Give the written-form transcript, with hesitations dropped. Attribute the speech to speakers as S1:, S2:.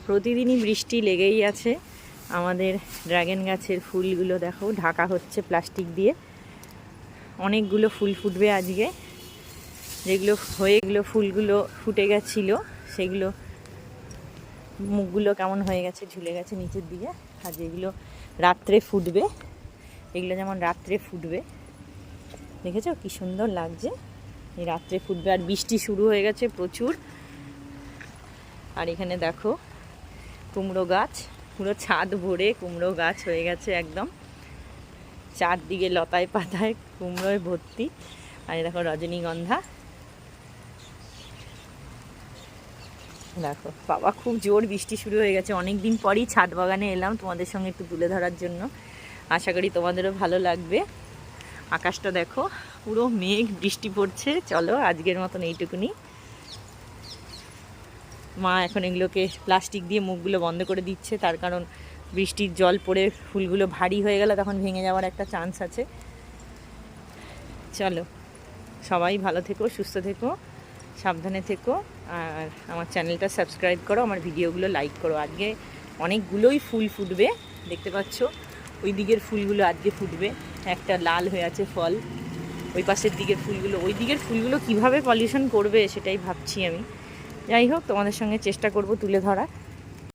S1: প্রতিদিনই বৃষ্টি লেগেই আছে। আমাদের ড্রাগন গাছের ফুলগুলো দেখো ঢাকা হচ্ছে প্লাস্টিক দিয়ে। অনেকগুলো ফুল ফুটবে আজকে। যেগুলো হয়েগুলো ফুলগুলো ফুটে গেছিলো সেগুলো মুখগুলো কেমন হয়ে গেছে, ঝুলে গেছে নিচের দিকে। আর যেগুলো রাত্রে ফুটবে, এগুলো যেমন রাত্রে ফুটবে, দেখেছো কি সুন্দর লাগছে। এই রাত্রে ফুটবে। আর বৃষ্টি শুরু হয়ে গেছে প্রচুর। আর এখানে দেখো কুমড়ো গাছ, পুরো ছাদ ভরে কুমড়ো গাছ হয়ে গেছে একদম। চারদিকে লতায় পাতায় কুমড়োয় ভর্তি। আর দেখো রজনীগন্ধা, দেখো বাবা খুব জোর বৃষ্টি শুরু হয়ে গেছে। অনেক দিন পরই ছাদ বাগানে এলাম তোমাদের সঙ্গে একটু তুলে ধরার জন্য। আশা করি তোমাদেরও ভালো লাগবে। আকাশটা দেখো পুরো মেঘ, বৃষ্টি পড়ছে। চলো আজকের মতন এইটুকুনি। মা এখন এগুলোকে প্লাস্টিক দিয়ে মুখগুলো বন্ধ করে দিচ্ছে, তার কারণ বৃষ্টির জল পড়ে ফুলগুলো ভারী হয়ে গেলে তখন ভেঙে যাওয়ার একটা চান্স আছে। চলো সবাই ভালো থেকো, সুস্থ থেকো, সাবধানে থেকো। আর আমার চ্যানেলটা সাবস্ক্রাইব করো, আমার ভিডিওগুলো লাইক করো। আজকে অনেকগুলোই ফুল ফুটবে, দেখতে পাচ্ছ ওই দিকের ফুলগুলো আজকে ফুটবে। একটা লাল হয়ে আছে ফল। ওই পাশের দিকের ফুলগুলো, ওই দিকের ফুলগুলো কীভাবে পলিউশন করবে সেটাই ভাবছি আমি। যাই হোক, তোমাদের সঙ্গে চেষ্টা করব তুলে ধরা।